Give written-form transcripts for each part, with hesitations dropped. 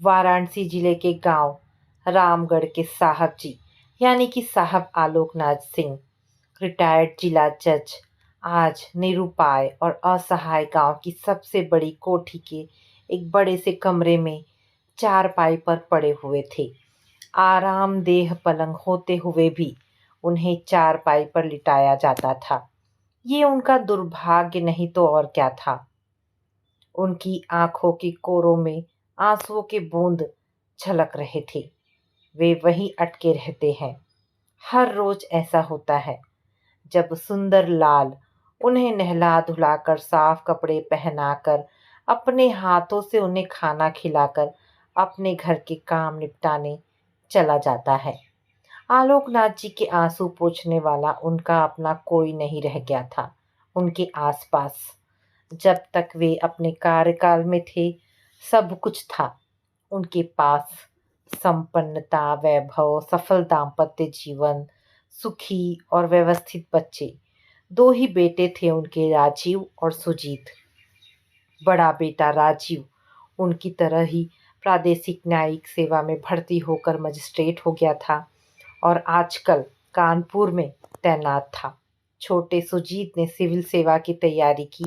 वाराणसी जिले के गांव रामगढ़ के साहब जी यानी कि साहब आलोकनाथ सिंह, रिटायर्ड जिला जज, आज निरुपाय और असहाय गांव की सबसे बड़ी कोठी के एक बड़े से कमरे में चारपाई पर पड़े हुए थे। आरामदेह पलंग होते हुए भी उन्हें चारपाई पर लिटाया जाता था। ये उनका दुर्भाग्य नहीं तो और क्या था। उनकी आंखों की कोरों में आंसुओं के बूंद झलक रहे थे। वे वहीं अटके रहते हैं। हर रोज ऐसा होता है जब सुंदर लाल उन्हें नहला धुलाकर साफ कपड़े पहनाकर अपने हाथों से उन्हें खाना खिलाकर अपने घर के काम निपटाने चला जाता है। आलोकनाथ जी के आंसू पोंछने वाला उनका अपना कोई नहीं रह गया था उनके आसपास। जब तक वे अपने कार्यकाल में थे, सब कुछ था उनके पास। संपन्नता, वैभव, सफल दाम्पत्य जीवन, सुखी और व्यवस्थित बच्चे। दो ही बेटे थे उनके, राजीव और सुजीत। बड़ा बेटा राजीव उनकी तरह ही प्रादेशिक न्यायिक सेवा में भर्ती होकर मजिस्ट्रेट हो गया था और आजकल कानपुर में तैनात था। छोटे सुजीत ने सिविल सेवा की तैयारी की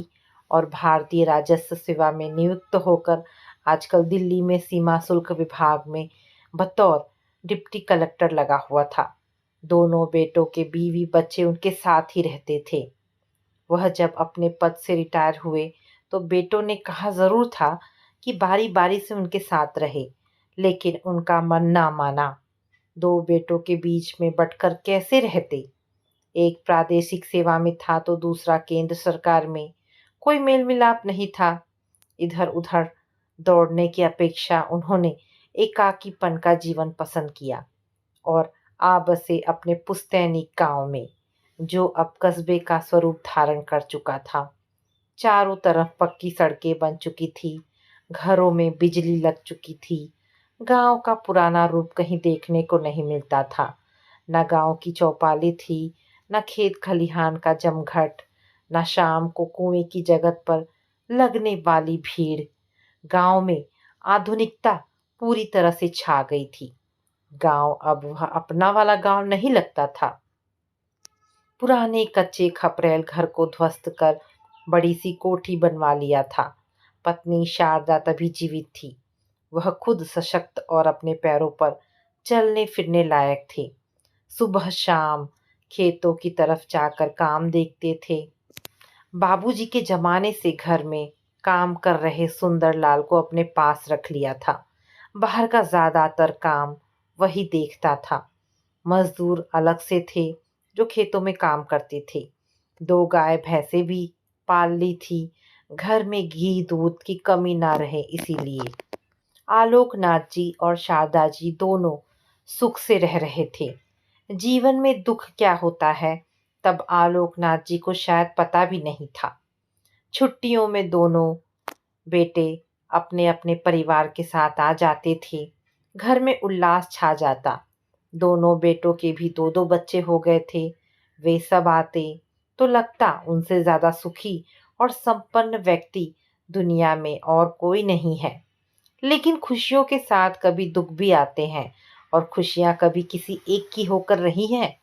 और भारतीय राजस्व सेवा में नियुक्त होकर आजकल दिल्ली में सीमा शुल्क विभाग में बतौर डिप्टी कलेक्टर लगा हुआ था। दोनों बेटों के बीवी बच्चे उनके साथ ही रहते थे। वह जब अपने पद से रिटायर हुए तो बेटों ने कहा जरूर था कि बारी बारी से उनके साथ रहे, लेकिन उनका मन ना माना। दो बेटों के बीच में बटकर कैसे रहते? एक प्रादेशिक सेवा में था तो दूसरा केंद्र सरकार में। कोई मेल मिलाप नहीं था। इधर उधर दौड़ने की अपेक्षा उन्होंने एकाकीपन का जीवन पसंद किया और आ बसे अपने पुश्तैनी गांव में, जो अब कस्बे का स्वरूप धारण कर चुका था। चारों तरफ पक्की सड़कें बन चुकी थी, घरों में बिजली लग चुकी थी। गांव का पुराना रूप कहीं देखने को नहीं मिलता था। न गांव की चौपाली थी, न खेत खलिहान का जमघट, न शाम को कुएं की जगत पर लगने वाली भीड़। गांव में आधुनिकता पूरी तरह से छा गई थी। गांव अब वह अपना वाला गांव नहीं लगता था। पुराने कच्चे खपरेल घर को ध्वस्त कर बड़ी सी कोठी बनवा लिया था। पत्नी शारदा तभी जीवित थी। वह खुद सशक्त और अपने पैरों पर चलने फिरने लायक थे। सुबह शाम खेतों की तरफ जाकर काम देखते थे। बाबूजी के जमाने से घर में काम कर रहे सुंदरलाल को अपने पास रख लिया था। बाहर का ज्यादातर काम वही देखता था। मजदूर अलग से थे जो खेतों में काम करते थे। दो गाय भैंसे भी पाल ली थी, घर में घी दूध की कमी ना रहे इसीलिए। आलोकनाथ जी और शारदा जी दोनों सुख से रह रहे थे। जीवन में दुख क्या होता है तब आलोकनाथ जी को शायद पता भी नहीं था। छुट्टियों में दोनों बेटे अपने अपने परिवार के साथ आ जाते थे। घर में उल्लास छा जाता। दोनों बेटों के भी दो दो बच्चे हो गए थे। वे सब आते तो लगता उनसे ज्यादा सुखी और संपन्न व्यक्ति दुनिया में और कोई नहीं है। लेकिन खुशियों के साथ कभी दुख भी आते हैं और खुशियां कभी किसी एक की होकर रही हैं।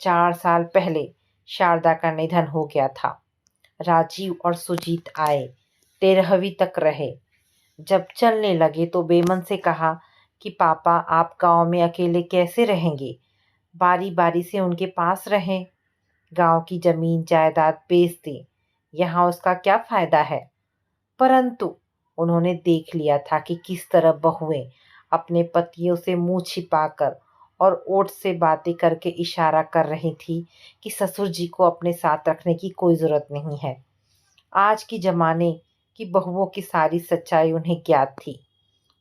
4 साल पहले शारदा का निधन हो गया था। राजीव और सुजीत आए, 13वीं तक रहे। जब चलने लगे तो बेमन से कहा कि पापा आप गांव में अकेले कैसे रहेंगे, बारी बारी से उनके पास रहें। गांव की जमीन जायदाद बेच दें, यहाँ उसका क्या फायदा है। परंतु उन्होंने देख लिया था कि किस तरह बहुएं अपने पतियों से मुंह छिपाकर और ओठ से बातें करके इशारा कर रही थी कि ससुर जी को अपने साथ रखने की कोई जरूरत नहीं है। आज की जमाने की बहुओं की सारी सच्चाई उन्हें ज्ञात थी।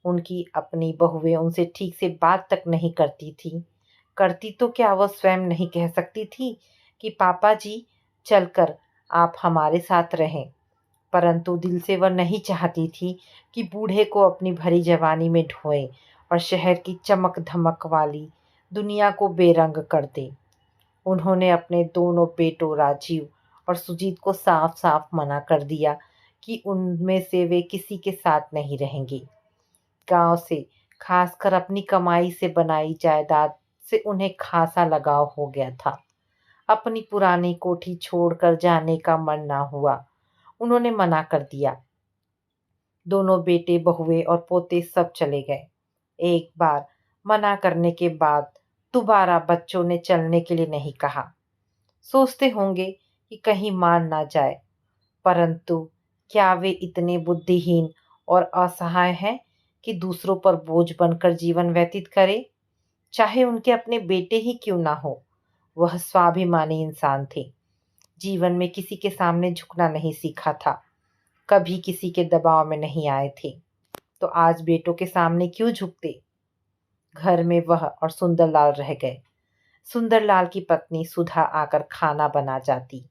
उनकी अपनी बहुएं उनसे ठीक से बात तक नहीं करती थी। करती तो क्या, वह स्वयं नहीं कह सकती थी कि पापा जी चलकर आप हमारे साथ रहें। परंतु दिल से वह नहीं चाहती थी कि बूढ़े को अपनी भरी जवानी में ढोए और शहर की चमक धमक वाली दुनिया को बेरंग कर दे। उन्होंने अपने दोनों बेटों राजीव और सुजीत को साफ साफ मना कर दिया कि उनमें से वे किसी के साथ नहीं रहेंगे। गांव से, खासकर अपनी कमाई से बनाई जायदाद से उन्हें खासा लगाव हो गया था। अपनी पुरानी कोठी छोड़कर जाने का मन ना हुआ। उन्होंने मना कर दिया। दोनों बेटे, बहुएं और पोते सब चले गए। एक बार मना करने के बाद दोबारा बच्चों ने चलने के लिए नहीं कहा। सोचते होंगे कि कहीं मान ना जाए, परंतु क्या वे इतने बुद्धिहीन और असहाय हैं कि दूसरों पर बोझ बनकर जीवन व्यतीत करें? चाहे उनके अपने बेटे ही क्यों ना हो, वह स्वाभिमानी इंसान थे। जीवन में किसी के सामने झुकना नहीं सीखा था, कभी किसी के दबाव में नहीं आए थे, तो आज बेटों के सामने क्यों झुकते? घर में वह और सुंदरलाल रह गए। सुंदरलाल की पत्नी सुधा आकर खाना बना जाती।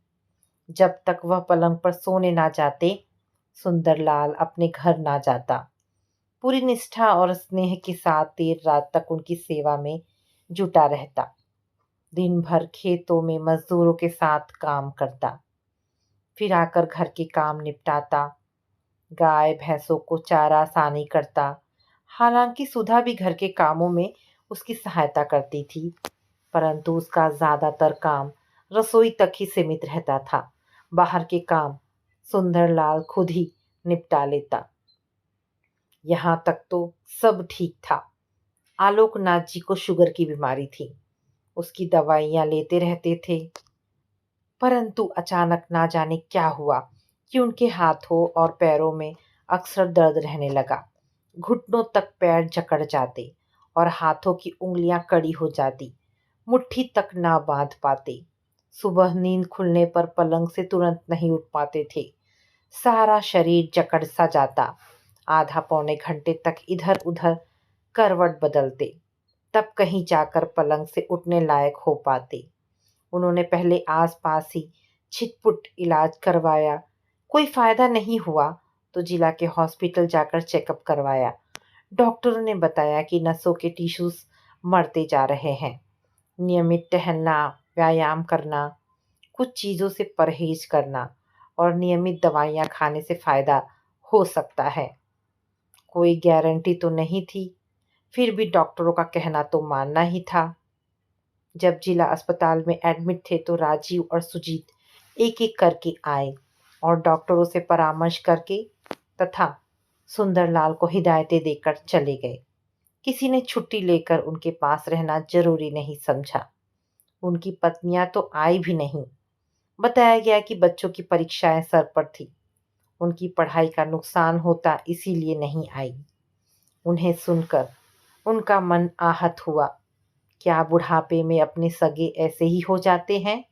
जब तक वह पलंग पर सोने ना जाते, सुंदरलाल अपने घर ना जाता। पूरी निष्ठा और स्नेह के साथ देर रात तक उनकी सेवा में जुटा रहता। दिन भर खेतों में मजदूरों के साथ काम करता, फिर आकर घर के काम निपटाता, गाय भैंसों को चारा सानी करता। हालांकि सुधा भी घर के कामों में उसकी सहायता करती थी, परंतु उसका ज्यादातर काम रसोई तक ही सीमित रहता था। बाहर के काम सुंदरलाल खुद ही निपटा लेता। यहाँ तक तो सब ठीक था। आलोकनाथ जी को शुगर की बीमारी थी। उसकी दवाइयाँ लेते रहते थे, परंतु अचानक ना जाने क्या हुआ कि उनके हाथों और पैरों में अक्सर दर्द रहने लगा। घुटनों तक पैर जकड़ जाते और हाथों की उंगलियां कड़ी हो जाती। मुट्ठी तक ना बांध पाते। सुबह नींद खुलने पर पलंग से तुरंत नहीं उठ पाते थे। सारा शरीर जकड़ सा जाता। आधा पौने घंटे तक इधर उधर करवट बदलते, तब कहीं जाकर पलंग से उठने लायक हो पाते। उन्होंने पहले आस-पास ही छिटपुट इलाज करवाया, कोई फायदा नहीं हुआ तो जिला के हॉस्पिटल जाकर चेकअप करवाया। डॉक्टरों ने बताया कि नसों के टिश्यूज मरते जा रहे हैं। नियमित टहलना, व्यायाम करना, कुछ चीज़ों से परहेज करना और नियमित दवाइयाँ खाने से फायदा हो सकता है। कोई गारंटी तो नहीं थी, फिर भी डॉक्टरों का कहना तो मानना ही था। जब जिला अस्पताल में एडमिट थे तो राजीव और सुजीत एक एक करके आए और डॉक्टरों से परामर्श करके तथा सुंदरलाल को हिदायतें देकर चले गए। किसी ने छुट्टी लेकर उनके पास रहना जरूरी नहीं समझा। उनकी पत्नियां तो आई भी नहीं। बताया गया कि बच्चों की परीक्षाएं सर पर थी, उनकी पढ़ाई का नुकसान होता इसीलिए नहीं आई। उन्हें सुनकर उनका मन आहत हुआ। क्या बुढ़ापे में अपने सगे ऐसे ही हो जाते हैं?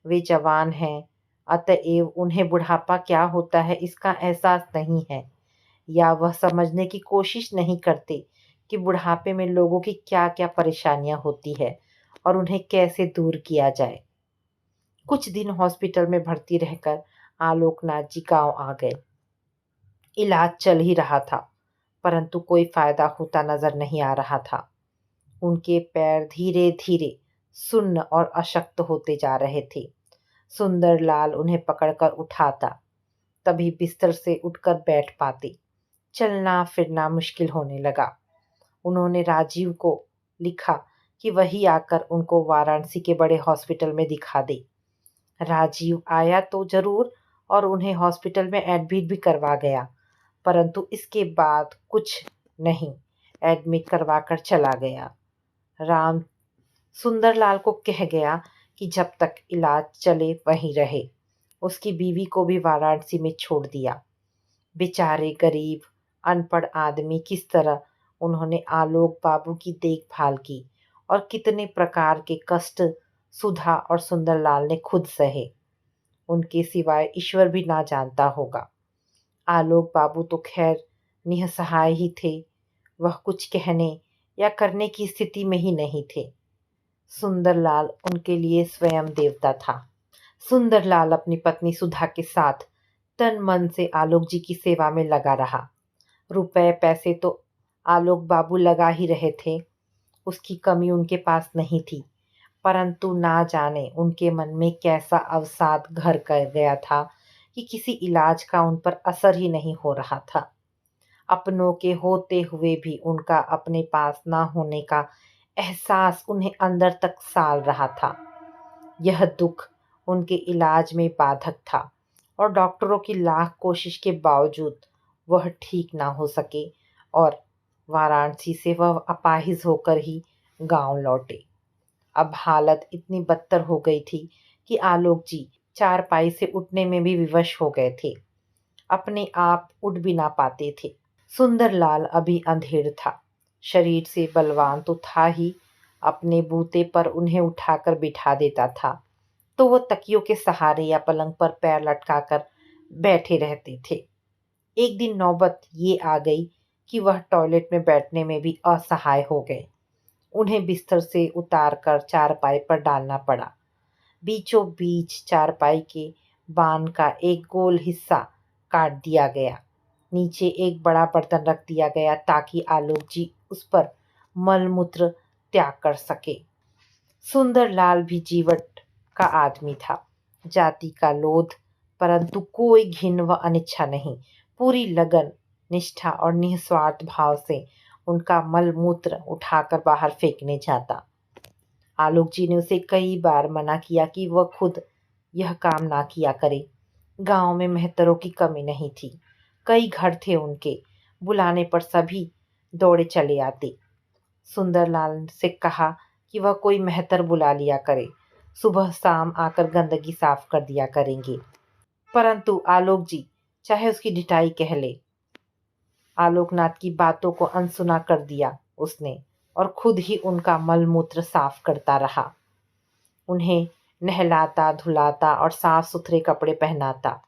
वे जवान हैं, अतएव उन्हें बुढ़ापा क्या होता है इसका एहसास नहीं है, या वह समझने की कोशिश नहीं करते कि बुढ़ापे में लोगों की क्या क्या परेशानियां होती है और उन्हें कैसे दूर किया जाए। कुछ दिन हॉस्पिटल में भर्ती रहकर आलोकनाथ जी गांव आ गए। इलाज चल ही रहा था, परंतु कोई फायदा होता नजर नहीं आ रहा था। उनके पैर धीरे धीरे सुन्न और अशक्त होते जा रहे थे। सुंदरलाल उन्हें पकड़कर उठाता, तभी बिस्तर से उठकर बैठ पाते। चलना फिरना मुश्किल होने लगा। उन्होंने राजीव को लिखा कि वही आकर उनको वाराणसी के बड़े हॉस्पिटल में दिखा दे। राजीव आया तो जरूर और उन्हें हॉस्पिटल में एडमिट भी करवा गया, परंतु इसके बाद कुछ नहीं, एडमिट करवा कर चला गया। राम सुंदरलाल को कह गया कि जब तक इलाज चले वहीं रहे। उसकी बीवी को भी वाराणसी में छोड़ दिया। बेचारे गरीब अनपढ़ आदमी किस तरह उन्होंने आलोक बाबू की देखभाल की और कितने प्रकार के कष्ट सुधा और सुंदरलाल ने खुद सहे, उनके सिवाय ईश्वर भी ना जानता होगा। आलोक बाबू तो खैर निसहाय ही थे। वह कुछ कहने या करने की स्थिति में ही नहीं थे। सुंदरलाल उनके लिए स्वयं देवता था। सुंदरलाल अपनी पत्नी सुधा के साथ तन मन से आलोक जी की सेवा में लगा रहा। रुपए पैसे तो आलोक बाबू लगा ही रहे थे, उसकी कमी उनके पास नहीं थी, परंतु ना जाने उनके मन में कैसा अवसाद घर कर गया था कि किसी इलाज का उन पर असर ही नहीं हो रहा था। अपनों के होते हुए भी उनका अपने पास ना होने का एहसास उन्हें अंदर तक साल रहा था। यह दुख उनके इलाज में बाधक था और डॉक्टरों की लाख कोशिश के बावजूद वह ठीक ना हो सके और वाराणसी से वह अपाहिज होकर ही गांव लौटे। अब हालत इतनी बदतर हो गई थी कि आलोक जी चारपाई से उठने में भी विवश हो गए थे। अपने आप उठ भी ना पाते थे। सुंदरलाल अभी अंधेड़ था। शरीर से बलवान तो था ही, अपने बूते पर उन्हें उठाकर बिठा देता था तो वो तकियों के सहारे या पलंग पर पैर लटकाकर बैठे रहते थे। एक दिन नौबत ये आ गई कि वह टॉयलेट में बैठने में भी असहाय हो गए। उन्हें बिस्तर से उतारकर चारपाई पर डालना पड़ा। बीचों बीच चारपाई के बान का एक गोल हिस्सा काट दिया गया। नीचे एक बड़ा बर्तन रख दिया गया ताकि आलोक जी उस पर मलमूत्र त्याग कर सके। सुंदरलाल भी जीवट का आदमी था, जाति का लोध, परंतु कोई घिन व अनिच्छा नहीं। पूरी लगन, निष्ठा और निस्वार्थ भाव से उनका मलमूत्र उठाकर बाहर फेंकने जाता। आलोक जी ने उसे कई बार मना किया कि वह खुद यह काम ना किया करे। गांव में मेहतरों की कमी नहीं थी। कई घर थे उनके, बुलाने पर सभी दौड़े चले आते। सुंदरलाल से कहा कि वह कोई मेहतर बुला लिया करे, सुबह शाम आकर गंदगी साफ कर दिया करेंगे। परंतु आलोक जी चाहे उसकी ढिठाई कह ले, आलोकनाथ की बातों को अनसुना कर दिया उसने और खुद ही उनका मलमूत्र साफ करता रहा। उन्हें नहलाता धुलाता और साफ सुथरे कपड़े पहनाता।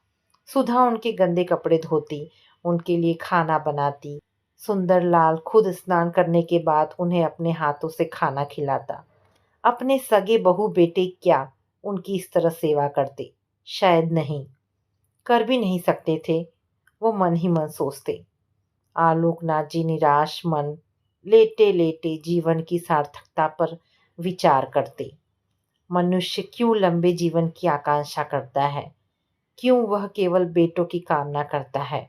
सुधा उनके गंदे कपड़े धोती, उनके लिए खाना बनाती। सुंदरलाल खुद स्नान करने के बाद उन्हें अपने हाथों से खाना खिलाता। अपने सगे बहू बेटे क्या उनकी इस तरह सेवा करते? शायद नहीं, कर भी नहीं सकते थे। वो मन ही मन सोचते। आलोकनाथ जी निराश मन लेटे लेटे जीवन की सार्थकता पर विचार करते। मनुष्य क्यों लंबे जीवन की आकांक्षा करता है? क्यों वह केवल बेटों की कामना करता है?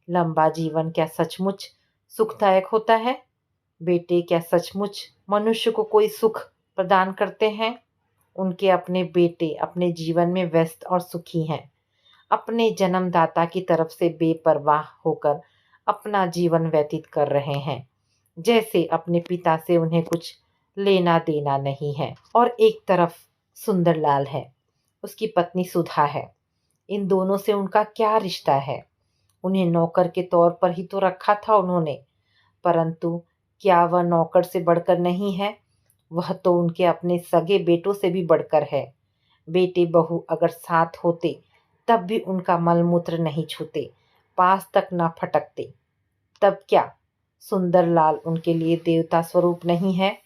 लंबा जीवन क्या सचमुच सुखदायक होता है? बेटे क्या सचमुच मनुष्य को कोई सुख प्रदान करते हैं? उनके अपने बेटे अपने जीवन में व्यस्त और सुखी हैं। अपने जन्मदाता की तरफ से बेपरवाह होकर अपना जीवन व्यतीत कर रहे हैं, जैसे अपने पिता से उन्हें कुछ लेना देना नहीं है। और एक तरफ सुंदरलाल है, उसकी पत्नी सुधा है। इन दोनों से उनका क्या रिश्ता है? उन्हें नौकर के तौर पर ही तो रखा था उन्होंने, परंतु क्या वह नौकर से बढ़कर नहीं है? वह तो उनके अपने सगे बेटों से भी बढ़कर है। बेटे बहू अगर साथ होते तब भी उनका मलमूत्र नहीं छूते, पास तक ना फटकते। तब क्या सुंदरलाल उनके लिए देवता स्वरूप नहीं है?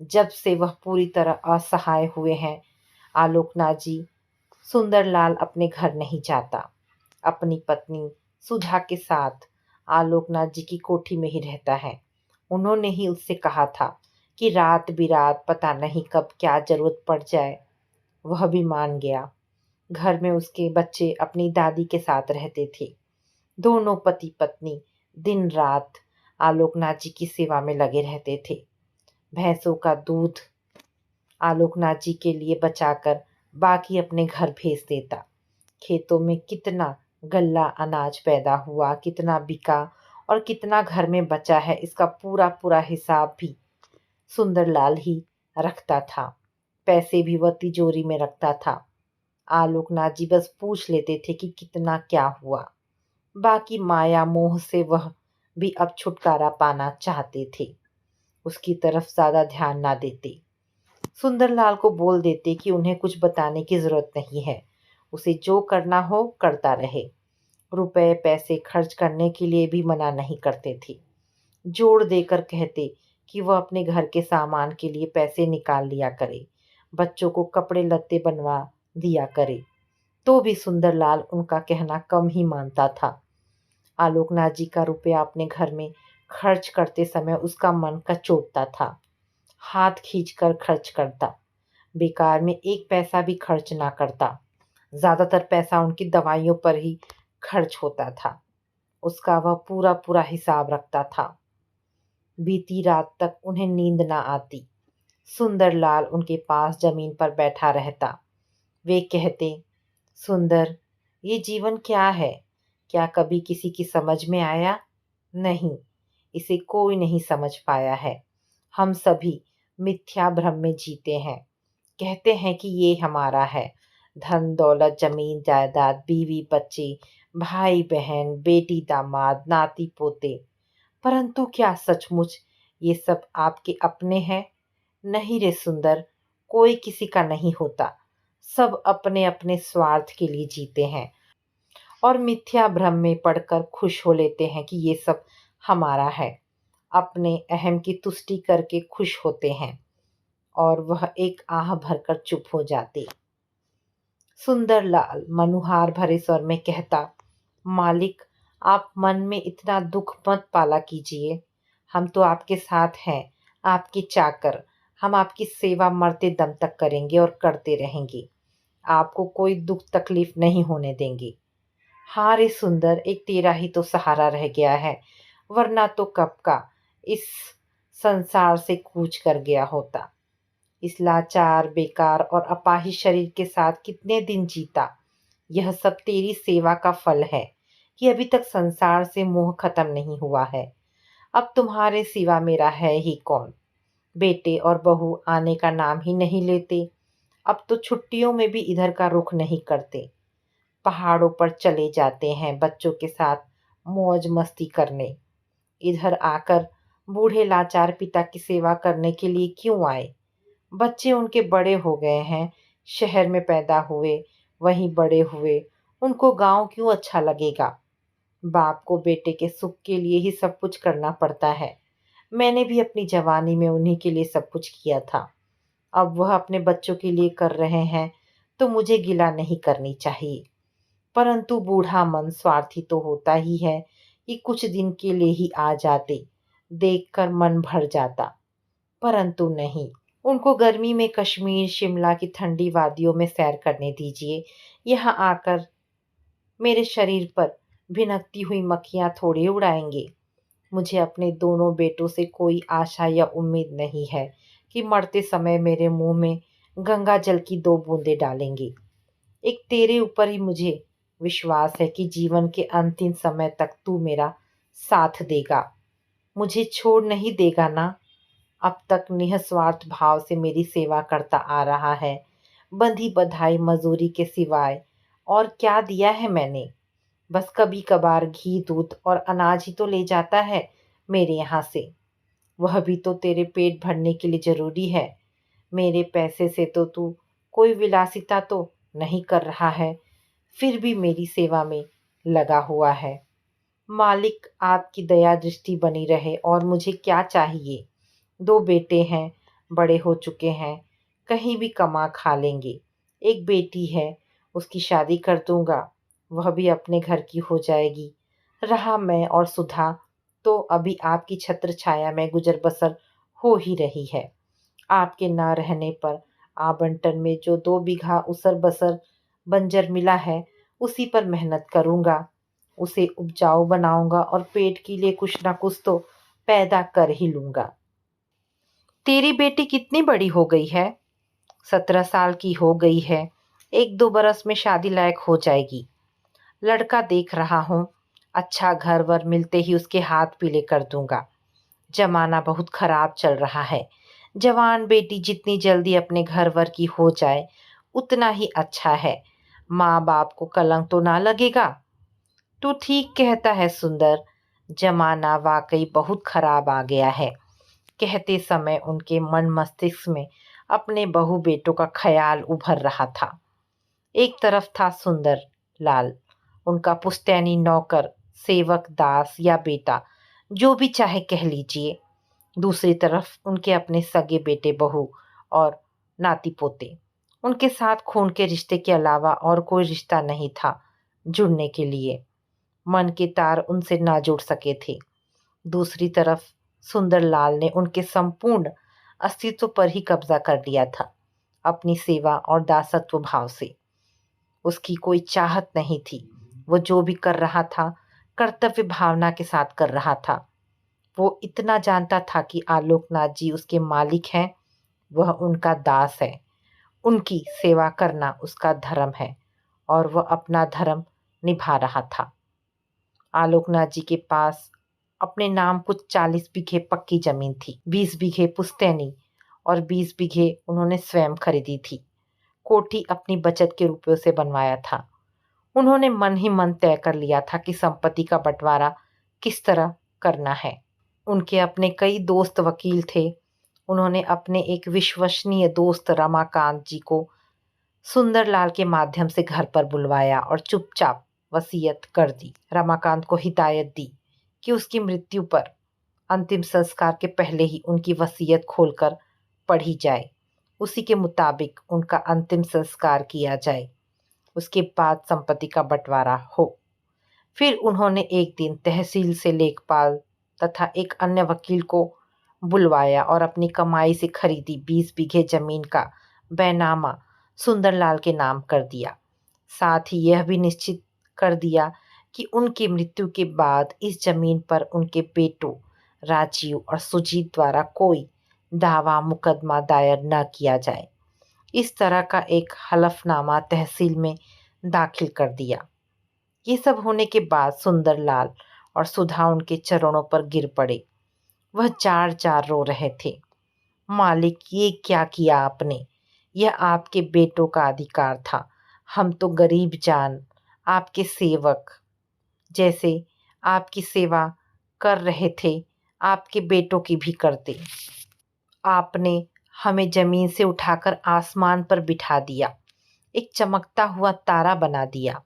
जब से वह पूरी तरह असहाय हुए हैं, आलोकनाथ जी सुंदरलाल अपने घर नहीं जाता। अपनी पत्नी सुधा के साथ आलोकनाथ जी की कोठी में ही रहता है। उन्होंने ही उससे कहा था कि रात बिरात पता नहीं कब क्या जरूरत पड़ जाए। वह भी मान गया। घर में उसके बच्चे अपनी दादी के साथ रहते थे। दोनों पति पत्नी दिन रात आलोकनाथ जी की सेवा में लगे रहते थे। भैंसों का दूध आलोकनाथ जी के लिए बचाकर बाकी अपने घर भेज देता। खेतों में कितना गल्ला अनाज पैदा हुआ, कितना बिका और कितना घर में बचा है, इसका पूरा पूरा हिसाब भी सुंदरलाल ही रखता था। पैसे भी वह तिजोरी में रखता था। आलोकनाथ जी बस पूछ लेते थे कि कितना क्या हुआ। बाकी माया मोह से वह भी अब छुटकारा पाना चाहते थे। उसकी तरफ ज्यादा ध्यान ना देते। सुंदरलाल को बोल देते कि उन्हें कुछ बताने की जरूरत नहीं है, उसे जो करना हो करता रहे। रुपए पैसे खर्च करने के लिए भी मना नहीं करते थे। जोड़ देकर कहते कि वह अपने घर के सामान के लिए पैसे निकाल लिया करे, बच्चों को कपड़े लत्ते बनवा दिया करे। तो भी सुंदरलाल उनका कहना कम ही मानता था। आलोकनाथ जी का रुपया अपने घर में खर्च करते समय उसका मन कचोटता था। हाथ खींचकर खर्च करता, बेकार में एक पैसा भी खर्च ना करता। ज्यादातर पैसा उनकी दवाइयों पर ही खर्च होता था। उसका वह पूरा पूरा हिसाब रखता था। बीती रात तक उन्हें नींद न आती। सुंदरलाल उनके पास जमीन पर बैठा रहता। वे कहते, सुंदर, ये जीवन क्या है? क्या कभी किसी की समझ में आया? नहीं, इसे कोई नहीं समझ पाया है। हम सभी मिथ्या भ्रम में जीते हैं। कहते हैं कि ये हमारा है, धन दौलत, जमीन जायदाद, बीवी बच्चे, भाई बहन, बेटी दामाद, नाती पोते। परंतु क्या सचमुच ये सब आपके अपने हैं? नहीं रे सुंदर, कोई किसी का नहीं होता। सब अपने अपने स्वार्थ के लिए जीते हैं और मिथ्या भ्रम में पड़कर खुश हो लेते हैं कि ये सब हमारा है। अपने अहम की तुष्टि करके खुश होते हैं और वह एक आह भरकर चुप हो जाते। सुंदरलाल मनुहार भरे स्वर में कहता, मालिक, आप मन में इतना दुख मत पाला कीजिए। हम तो आपके साथ हैं, आपके चाकर। हम आपकी सेवा मरते दम तक करेंगे और करते रहेंगे। आपको कोई दुख तकलीफ नहीं होने देंगे। हाँ रे सुंदर, एक तेरा ही तो सहारा रह गया है, वरना तो कब का इस संसार से कूच कर गया होता। इस लाचार, बेकार और अपाहिज शरीर के साथ कितने दिन जीता। यह सब तेरी सेवा का फल है कि अभी तक संसार से मोह खत्म नहीं हुआ है। अब तुम्हारे सिवा मेरा है ही कौन? बेटे और बहू आने का नाम ही नहीं लेते। अब तो छुट्टियों में भी इधर का रुख नहीं करते। पहाड़ों पर चले जाते हैं बच्चों के साथ मौज मस्ती करने। इधर आकर बूढ़े लाचार पिता की सेवा करने के लिए क्यों आए? बच्चे उनके बड़े हो गए हैं, शहर में पैदा हुए, वहीं बड़े हुए। उनको गांव क्यों अच्छा लगेगा? बाप को बेटे के सुख के लिए ही सब कुछ करना पड़ता है। मैंने भी अपनी जवानी में उन्हीं के लिए सब कुछ किया था। अब वह अपने बच्चों के लिए कर रहे हैं तो मुझे गिला नहीं करनी चाहिए। परंतु बूढ़ा मन स्वार्थी तो होता ही है कि कुछ दिन के लिए ही आ जाते, देखकर मन भर जाता। परंतु नहीं, उनको गर्मी में कश्मीर शिमला की ठंडी वादियों में सैर करने दीजिए। यहाँ आकर मेरे शरीर पर भिनकती हुई मक्खियाँ थोड़ी उड़ाएंगे। मुझे अपने दोनों बेटों से कोई आशा या उम्मीद नहीं है कि मरते समय मेरे मुंह में गंगा जल की 2 बूंदें डालेंगे। एक तेरे ऊपर ही मुझे विश्वास है कि जीवन के अंतिम समय तक तू मेरा साथ देगा, मुझे छोड़ नहीं देगा ना? अब तक निस्वार्थ भाव से मेरी सेवा करता आ रहा है। बंधी बधाई मजूरी के सिवाय और क्या दिया है मैंने? बस कभी कभार घी दूध और अनाज ही तो ले जाता है मेरे यहाँ से। वह भी तो तेरे पेट भरने के लिए जरूरी है। मेरे पैसे से तो तू कोई विलासिता तो नहीं कर रहा है, फिर भी मेरी सेवा में लगा हुआ है। मालिक, आपकी दया दृष्टि बनी रहे और मुझे क्या चाहिए? 2 बेटे हैं, बड़े हो चुके हैं, कहीं भी कमा खा लेंगे। एक बेटी है, उसकी शादी कर दूंगा, वह भी अपने घर की हो जाएगी। रहा मैं और सुधा, तो अभी आपकी छत्र छाया में गुजर बसर हो ही रही है। आपके ना रहने पर आवंटन में जो 2 बीघा उसर बसर बंजर मिला है, उसी पर मेहनत करूंगा। उसे उपजाऊ बनाऊंगा और पेट के लिए कुछ ना कुछ तो पैदा कर ही लूंगा। तेरी बेटी कितनी बड़ी हो गई है? 17 साल की हो गई है। 1-2 बरस में शादी लायक हो जाएगी। लड़का देख रहा हूँ, अच्छा घर वर मिलते ही उसके हाथ पीले कर दूंगा। जमाना बहुत खराब चल रहा है। जवान बेटी जितनी जल्दी अपने घर वर की हो जाए उतना ही अच्छा है। माँ बाप को कलंक तो ना लगेगा। तू ठीक कहता है सुंदर, जमाना वाकई बहुत खराब आ गया है। कहते समय उनके मन मस्तिष्क में अपने बहू बेटों का ख्याल उभर रहा था। एक तरफ था सुंदर लाल, उनका पुश्तैनी नौकर, सेवक, दास या बेटा, जो भी चाहे कह लीजिए। दूसरी तरफ उनके अपने सगे बेटे बहू और नाती पोते। उनके साथ खून के रिश्ते के अलावा और कोई रिश्ता नहीं था जुड़ने के लिए। मन के तार उनसे ना जुड़ सके थे। दूसरी तरफ सुंदरलाल ने उनके संपूर्ण अस्तित्व पर ही कब्जा कर लिया था, अपनी सेवा और दासत्व भाव से। उसकी कोई चाहत नहीं थी। वो जो भी कर रहा था कर्तव्य भावना के साथ कर रहा था। वो इतना जानता था कि आलोकनाथ जी उसके मालिक हैं, वह उनका दास है। उनकी सेवा करना उसका धर्म है और वह अपना धर्म निभा रहा था। आलोकनाथ जी के पास अपने नाम कुछ 40 बीघे पक्की जमीन थी, 20 बीघे पुश्तैनी और 20 बीघे उन्होंने स्वयं खरीदी थी। कोठी अपनी बचत के रुपयों से बनवाया था। उन्होंने मन ही मन तय कर लिया था कि संपत्ति का बंटवारा किस तरह करना है। उनके अपने कई दोस्त वकील थे। उन्होंने अपने एक विश्वसनीय दोस्त रमाकांत जी को सुंदरलाल के माध्यम से घर पर बुलवाया और चुपचाप वसीयत कर दी। रमाकांत को हिदायत दी कि उसकी मृत्यु पर अंतिम संस्कार के पहले ही उनकी वसीयत खोलकर पढ़ी जाए। उसी के मुताबिक उनका अंतिम संस्कार किया जाए। उसके बाद संपत्ति का बंटवारा हो। फिर उन्होंने एक दिन तहसील से लेखपाल तथा एक अन्य वकील को बुलवाया और अपनी कमाई से खरीदी 20 बीघे जमीन का बैनामा सुंदरलाल के नाम कर दिया। साथ ही यह भी निश्चित कर दिया कि उनकी मृत्यु के बाद इस जमीन पर उनके बेटों राजीव और सुजीत द्वारा कोई दावा मुकदमा दायर न किया जाए। इस तरह का एक हलफनामा तहसील में दाखिल कर दिया। ये सब होने के बाद सुंदरलाल और सुधा उनके चरणों पर गिर पड़े। वह जार जार रो रहे थे। मालिक, ये क्या किया आपने? यह आपके बेटों का अधिकार था। हम तो गरीब जान आपके सेवक जैसे आपकी सेवा कर रहे थे, आपके बेटों की भी करते। आपने हमें जमीन से उठाकर आसमान पर बिठा दिया, एक चमकता हुआ तारा बना दिया।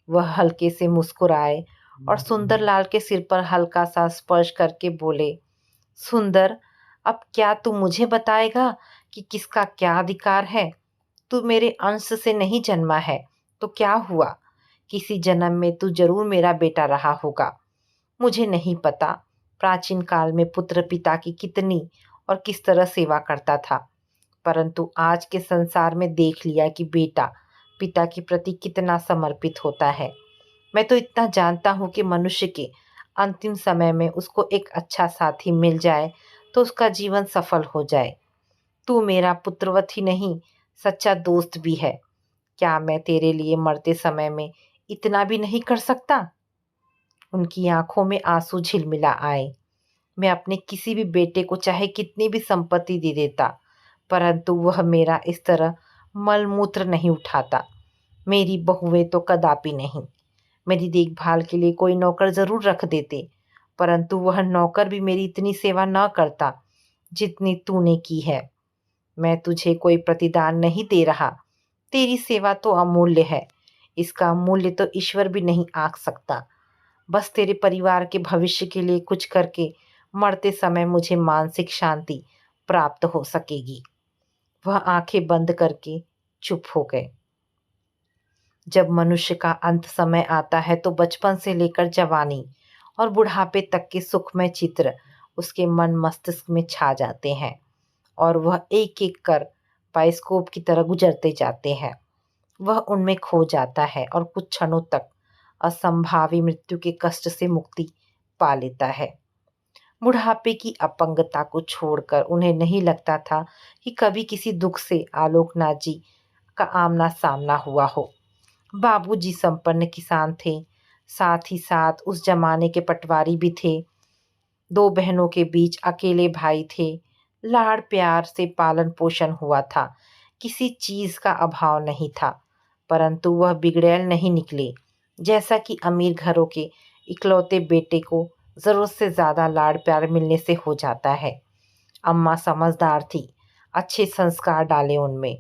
वह हल्के से मुस्कुराए और सुंदरलाल के सिर पर हल्का सा स्पर्श करके बोले, सुंदर, अब क्या तू मुझे बताएगा कि किसका क्या अधिकार है? तू मेरे अंश से नहीं जन्मा है तो क्या हुआ? किसी जन्म में तू जरूर मेरा बेटा रहा होगा। मुझे नहीं पता प्राचीन काल में पुत्र पिता की कितनी और किस तरह सेवा करता था, परंतु आज के संसार में देख लिया कि बेटा पिता के प्रति कितना समर्पित होता है। मैं तो इतना जानता हूँ कि मनुष्य के अंतिम समय में उसको एक अच्छा साथी मिल जाए तो उसका जीवन सफल हो जाए। तू मेरा पुत्रवत ही नहीं, सच्चा दोस्त भी है। क्या मैं तेरे लिए मरते समय में इतना भी नहीं कर सकता? उनकी आंखों में आंसू झिलमिला आए। मैं अपने किसी भी बेटे को चाहे कितनी भी संपत्ति दे देता, परंतु वह मेरा इस तरह मलमूत्र नहीं उठाता। मेरी बहुएं तो कदापि नहीं। मेरी देखभाल के लिए कोई नौकर जरूर रख देते, परंतु वह नौकर भी मेरी इतनी सेवा न करता जितनी तूने की है। मैं तुझे कोई प्रतिदान नहीं दे रहा। तेरी सेवा तो अमूल्य है, इसका मूल्य तो ईश्वर भी नहीं आंक सकता। बस तेरे परिवार के भविष्य के लिए कुछ करके मरते समय मुझे मानसिक शांति प्राप्त हो सकेगी। वह आंखें बंद करके चुप हो गए। जब मनुष्य का अंत समय आता है तो बचपन से लेकर जवानी और बुढ़ापे तक के सुखमय चित्र उसके मन मस्तिष्क में छा जाते हैं और वह एक एक कर बाइस्कोप की तरह गुजरते जाते हैं। वह उनमें खो जाता है और कुछ क्षणों तक असंभावी मृत्यु के कष्ट से मुक्ति पा लेता है। बुढ़ापे की अपंगता को छोड़कर उन्हें नहीं लगता था कि कभी किसी दुख से आलोकनाथ जी का आमना सामना हुआ हो। बाबूजी संपन्न किसान थे, साथ ही साथ उस जमाने के पटवारी भी थे। 2 बहनों के बीच अकेले भाई थे। लाड़ प्यार से पालन पोषण हुआ था, किसी चीज का अभाव नहीं था, परंतु वह बिगड़ैल नहीं निकले। जैसा कि अमीर घरों के इकलौते बेटे को जरूरत से ज्यादा लाड़ प्यार मिलने से हो जाता है। अम्मा समझदार थी, अच्छे संस्कार डाले उनमें,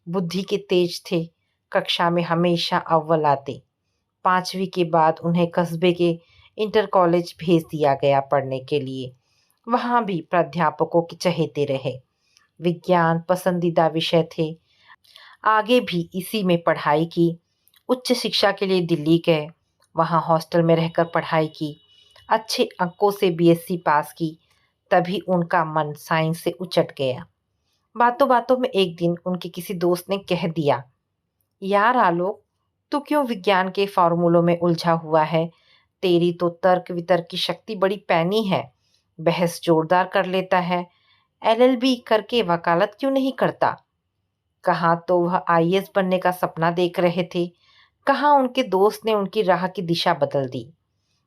बुद्धि के तेज थे, कक्षा में हमेशा अव्वल आते। 5वीं के बाद उन्हें कस्बे के इंटर कॉलेज भेज दिया गया पढ़ने के लिए। वहाँ भी प्राध्यापकों के चहेते रहे। विज्ञान पसंदीदा विषय थे। आगे भी इसी में पढ़ाई की। उच्च शिक्षा के लिए दिल्ली गए, वहाँ हॉस्टल में रहकर पढ़ाई की। अच्छे अंकों से बीएससी पास की। तभी उनका मन साइंस से उचट गया। बातों बातों में एक दिन उनके किसी दोस्त ने कह दिया, यार आलोक, तू क्यों विज्ञान के फॉर्मूलों में उलझा हुआ है? तेरी तो तर्क वितर्क की शक्ति बड़ी पैनी है, बहस जोरदार कर लेता है। एलएलबी करके वकालत क्यों नहीं करता? कहाँ तो वह आईएएस बनने का सपना देख रहे थे, कहाँ उनके दोस्त ने उनकी राह की दिशा बदल दी।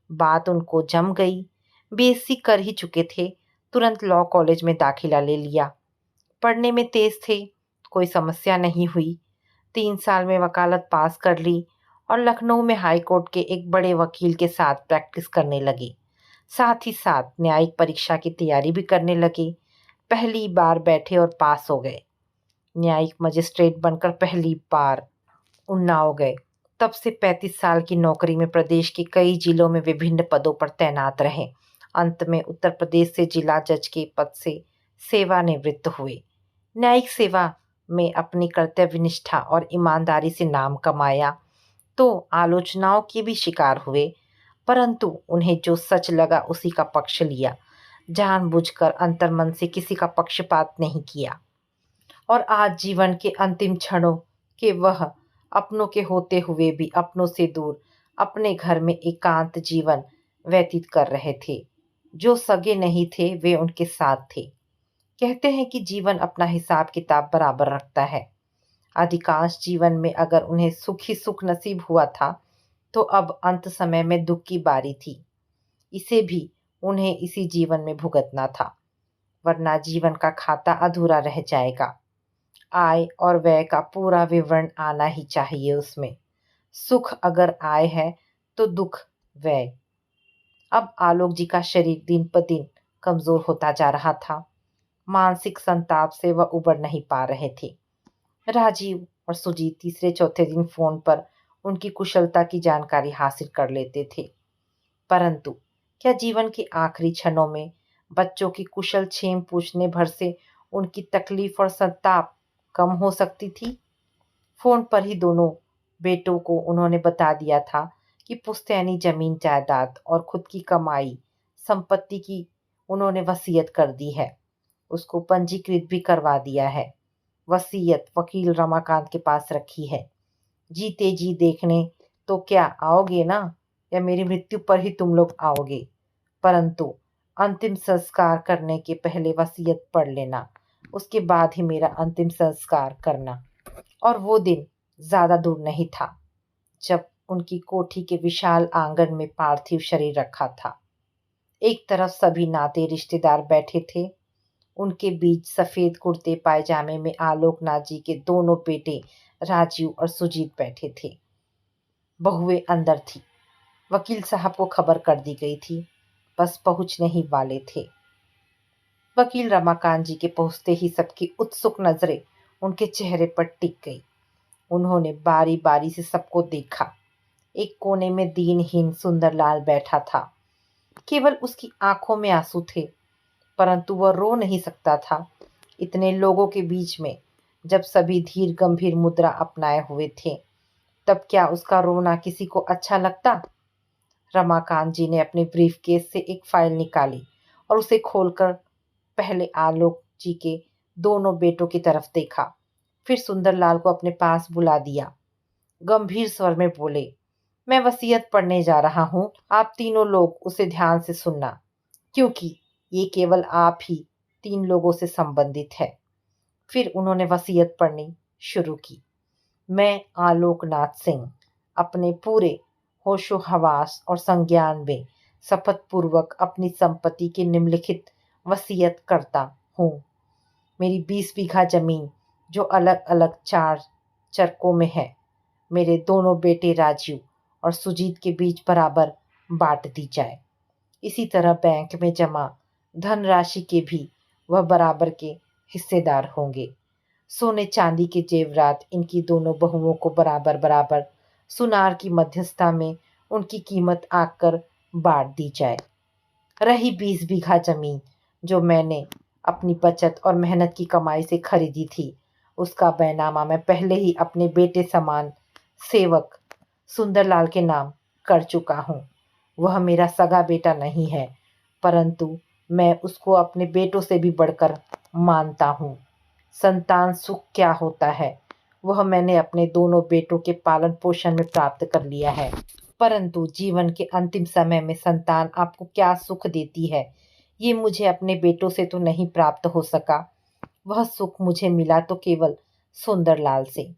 बात उनको जम गई। बीएससी कर ही चुके थे, तुरंत लॉ कॉलेज में दाखिला ले लिया। पढ़ने में तेज थे, कोई समस्या नहीं हुई। 3 साल में वकालत पास कर ली और लखनऊ में हाई कोर्ट के एक बड़े वकील के साथ प्रैक्टिस करने लगे। साथ ही साथ न्यायिक परीक्षा की तैयारी भी करने लगे। पहली बार बैठे और पास हो गए। न्यायिक मजिस्ट्रेट बनकर पहली बार उन्नाव गए। तब से 35 साल की नौकरी में प्रदेश के कई जिलों में विभिन्न पदों पर तैनात रहे। अंत में उत्तर प्रदेश से जिला जज के पद से सेवानिवृत्त हुए। न्यायिक सेवा में अपनी कर्तव्यनिष्ठा और ईमानदारी से नाम कमाया तो आलोचनाओं के भी शिकार हुए, परंतु उन्हें जो सच लगा उसी का पक्ष लिया। जानबूझकर अंतर्मन से किसी का पक्षपात नहीं किया। और आज जीवन के अंतिम क्षणों के वह अपनों के होते हुए भी अपनों से दूर अपने घर में एकांत जीवन व्यतीत कर रहे थे। जो सगे नहीं थे वे उनके साथ थे। कहते हैं कि जीवन अपना हिसाब किताब बराबर रखता है। अधिकांश जीवन में अगर उन्हें सुख ही सुख नसीब हुआ था तो अब अंत समय में दुख की बारी थी। इसे भी उन्हें इसी जीवन में भुगतना था, वरना जीवन का खाता अधूरा रह जाएगा। आय और व्यय का पूरा विवरण आना ही चाहिए उसमें। सुख अगर आय है तो दुख व्यय। अब आलोक जी का शरीर दिन पर दिन कमजोर होता जा रहा था। मानसिक संताप से वह उबर नहीं पा रहे थे। राजीव और सुजीत तीसरे चौथे दिन फोन पर उनकी कुशलता की जानकारी हासिल कर लेते थे। परंतु क्या जीवन के आखिरी क्षणों में बच्चों की कुशल क्षेम पूछने भर से उनकी तकलीफ और संताप कम हो सकती थी? फोन पर ही दोनों बेटों को उन्होंने बता दिया था कि पुश्तैनी जमीन जायदाद और खुद की कमाई संपत्ति की उन्होंने वसीयत कर दी है। उसको पंजीकृत भी करवा दिया है। वसीयत वकील रमाकांत के पास रखी है। जीते जी देखने तो क्या आओगे ना, या मेरी मृत्यु पर ही तुम लोग आओगे? परंतु अंतिम संस्कार करने के पहले वसीयत पढ़ लेना, उसके बाद ही मेरा अंतिम संस्कार करना। और वो दिन ज्यादा दूर नहीं था जब उनकी कोठी के विशाल आंगन में पार्थिव शरीर रखा था। एक तरफ सभी नाते रिश्तेदार बैठे थे, उनके बीच सफेद कुर्ते पायजामे में आलोकनाथ जी के दोनों बेटे राजीव और सुजीत बैठे थे। बहुएं अंदर थी। वकील साहब को खबर कर दी गई थी, बस पहुंचने ही वाले थे। वकील रमाकांत जी के पहुंचते ही सबकी उत्सुक नजरें उनके चेहरे पर टिक गई। उन्होंने बारी बारी से सबको देखा। एक कोने में दीनहीन सुंदरलाल बैठा था। केवल उसकी आंखों में आंसू थे, परंतु वह रो नहीं सकता था। इतने लोगों के बीच में जब सभी धीर गंभीर मुद्रा अपनाए हुए थे, तब क्या उसका रोना किसी को अच्छा लगता? रमाकांत जी ने अपने ब्रीफकेस से एक फाइल निकाली और उसे खोलकर पहले आलोक जी के दोनों बेटों की तरफ देखा, फिर सुंदरलाल को अपने पास बुला दिया। गंभीर स्वर में बोले, मैं वसीयत पढ़ने जा रहा हूँ, आप तीनों लोग उसे ध्यान से सुनना, क्योंकि ये केवल आप ही 3 लोगों से संबंधित है। फिर उन्होंने वसीयत पढ़नी शुरू की। मैं आलोकनाथ सिंह अपने पूरे होशो हवास और संज्ञान में शपथ पूर्वक अपनी संपत्ति की निम्नलिखित वसीयत करता हूँ। मेरी 20 बीघा जमीन जो अलग अलग 4 चरकों में है, मेरे दोनों बेटे राजीव और सुजीत के बीच बराबर बांट दी जाए। इसी तरह बैंक में जमा धनराशि के भी वह बराबर के हिस्सेदार होंगे। सोने चांदी के जेवरात इनकी दोनों बहुओं को बराबर बराबर सुनार की मध्यस्थता में उनकी कीमत आकर बांट दी जाए। रही 20 बीघा जमीन जो मैंने अपनी बचत और मेहनत की कमाई से खरीदी थी, उसका बैनामा मैं पहले ही अपने बेटे समान सेवक सुंदरलाल के नाम कर चुका हूँ। वह मेरा सगा बेटा नहीं है, परंतु मैं उसको अपने बेटों से भी बढ़कर मानता हूँ। संतान सुख क्या होता है, वह मैंने अपने दोनों बेटों के पालन पोषण में प्राप्त कर लिया है। परंतु जीवन के अंतिम समय में संतान आपको क्या सुख देती है, ये मुझे अपने बेटों से तो नहीं प्राप्त हो सका। वह सुख मुझे मिला तो केवल सुंदरलाल से,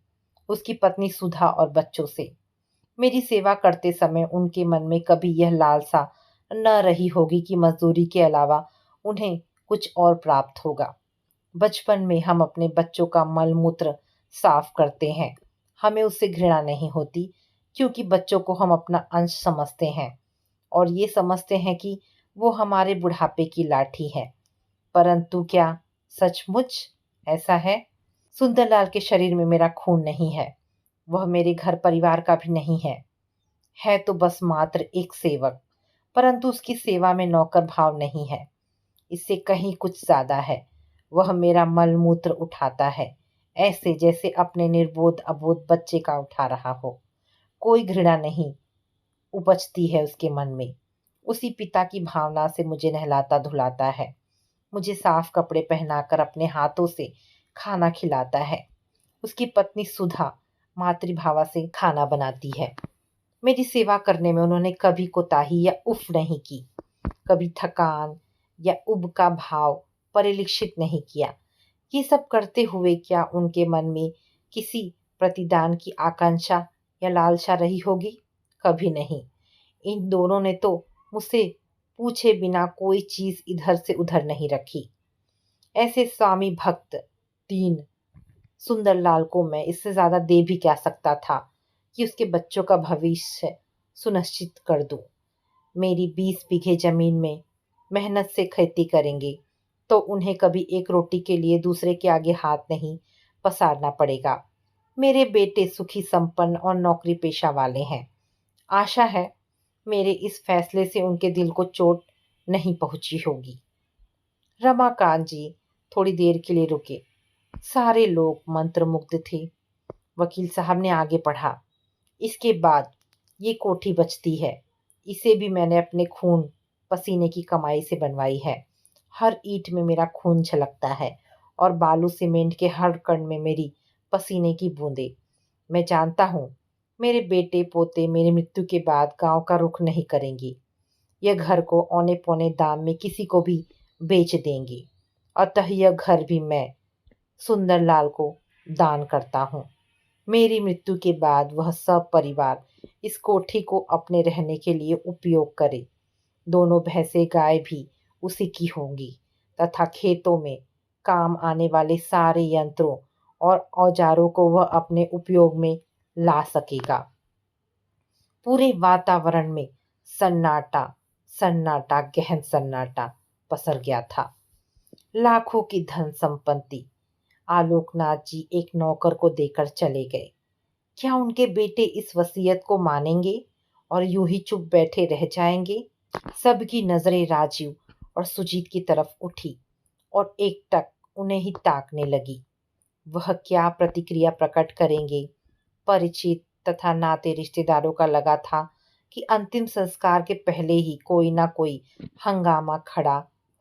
उसकी पत्नी सुधा और बच्चों से। मेरी सेवा करते समय उनके मन में कभी यह लालसा न रही होगी कि मजदूरी के अलावा उन्हें कुछ और प्राप्त होगा। बचपन में हम अपने बच्चों का मल मूत्र साफ करते हैं, हमें उससे घृणा नहीं होती, क्योंकि बच्चों को हम अपना अंश समझते हैं और ये समझते हैं कि वो हमारे बुढ़ापे की लाठी है। परंतु क्या सचमुच ऐसा है? सुंदरलाल के शरीर में मेरा खून नहीं है, वह मेरे घर परिवार का भी नहीं है तो बस मात्र एक सेवक। परंतु उसकी सेवा में नौकर भाव नहीं है, इससे कहीं कुछ ज्यादा है। वह मेरा मल मूत्र उठाता है, ऐसे जैसे अपने निर्बोध अबोध बच्चे का उठा रहा हो। कोई घृणा नहीं उपजती है उसके मन में। उसी पिता की भावना से मुझे नहलाता धुलाता है, मुझे साफ कपड़े पहनाकर अपने हाथों से खाना खिलाता है। उसकी पत्नी सुधा मातृभावा से खाना बनाती है। मेरी सेवा करने में उन्होंने कभी कोताही या उफ नहीं की, कभी थकान या उब का भाव परिलक्षित नहीं किया। ये सब करते हुए क्या उनके मन में किसी प्रतिदान की आकांक्षा या लालसा रही होगी? कभी नहीं। इन दोनों ने तो मुझसे पूछे बिना कोई चीज इधर से उधर नहीं रखी। ऐसे स्वामी भक्त दीन सुंदरलाल को मैं इससे ज्यादा दे भी क्या सकता था कि उसके बच्चों का भविष्य सुनिश्चित कर दूं। मेरी 20 बीघे जमीन में मेहनत से खेती करेंगे तो उन्हें कभी एक रोटी के लिए दूसरे के आगे हाथ नहीं पसारना पड़ेगा। मेरे बेटे सुखी संपन्न और नौकरी पेशा वाले हैं। आशा है मेरे इस फैसले से उनके दिल को चोट नहीं पहुंची होगी। रमाकांत जी थोड़ी देर के लिए रुके। सारे लोग मंत्रमुग्ध थे। वकील साहब ने आगे पढ़ा, इसके बाद ये कोठी बचती है, इसे भी मैंने अपने खून पसीने की कमाई से बनवाई है। हर ईंट में मेरा खून झलकता है और बालू सीमेंट के हर कण में मेरी पसीने की बूंदें। मैं जानता हूँ मेरे बेटे पोते मेरी मृत्यु के बाद गांव का रुख नहीं करेंगे। यह घर को औने पौने दाम में किसी को भी बेच देंगे। अतः यह घर भी मैं सुंदरलाल को दान करता हूँ। मेरी मृत्यु के बाद वह सब परिवार इस कोठी को अपने रहने के लिए उपयोग करे। दोनों भैंसे गाय भी उसी की होंगी तथा खेतों में काम आने वाले सारे यंत्रों और औजारों को वह अपने उपयोग में ला सकेगा। पूरे वातावरण में सन्नाटा सन्नाटा गहन सन्नाटा पसर गया था। लाखों की धन संपत्ति आलोकनाथ जी एक नौकर को देकर चले गए। क्या उनके बेटे इस वसीयत को मानेंगे और यूं ही चुप बैठे रह जाएंगे? सबकी नजरें राजीव और सुजीत की तरफ उठी और एकटक उन्हें ही ताकने लगी। वह क्या प्रतिक्रिया प्रकट करेंगे? परिचित तथा नाते रिश्तेदारों का लगा था कि अंतिम संस्कार के पहले ही कोई ना कोई हंगामा खड़ा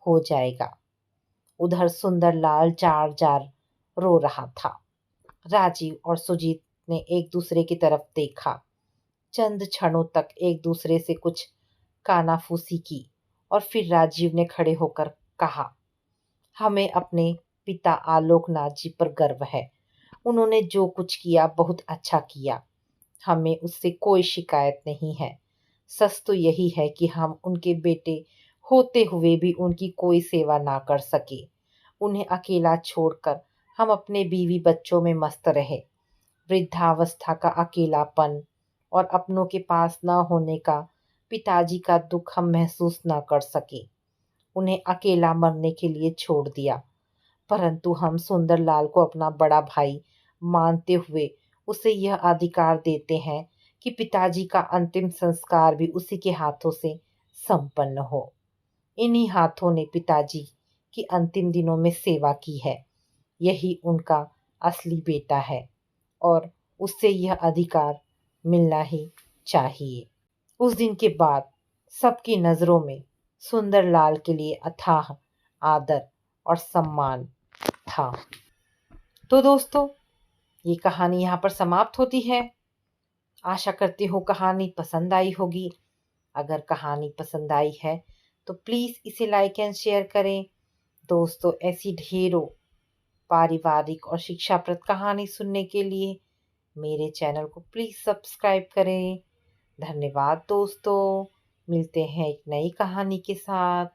हो जाएगा। उधर सुंदरलाल जार जार रो रहा था। राजीव और सुजीत ने एक दूसरे की तरफ देखा। चंद क्षणों तक एक दूसरे से कुछ कानाफूसी की और फिर राजीव ने खड़े होकर कहा, हमें अपने पिता आलोकनाथ जी पर गर्व है। उन्होंने जो कुछ किया बहुत अच्छा किया। हमें उससे कोई शिकायत नहीं है। सच तो यही है कि हम उनके बेटे होते हुए भी उनकी कोई सेवा ना कर सके। उन्हें अकेला छोड़कर हम अपने बीवी बच्चों में मस्त रहे। वृद्धावस्था का अकेलापन और अपनों के पास न होने का पिताजी का दुख हम महसूस न कर सके। उन्हें अकेला मरने के लिए छोड़ दिया। परंतु हम सुंदरलाल को अपना बड़ा भाई मानते हुए उसे यह अधिकार देते हैं कि पिताजी का अंतिम संस्कार भी उसी के हाथों से संपन्न हो। इन्हीं हाथों ने पिताजी की अंतिम दिनों में सेवा की है। यही उनका असली बेटा है और उससे यह अधिकार मिलना ही चाहिए। उस दिन के बाद सबकी नजरों में सुंदरलाल के लिए अथाह आदर और सम्मान था। तो दोस्तों, ये कहानी यहाँ पर समाप्त होती है। आशा करती हूँ कहानी पसंद आई होगी। अगर कहानी पसंद आई है तो प्लीज़ इसे लाइक एंड शेयर करें। दोस्तों, ऐसी ढेरों पारिवारिक और शिक्षाप्रद कहानी सुनने के लिए मेरे चैनल को प्लीज़ सब्सक्राइब करें। धन्यवाद दोस्तों। मिलते हैं एक नई कहानी के साथ।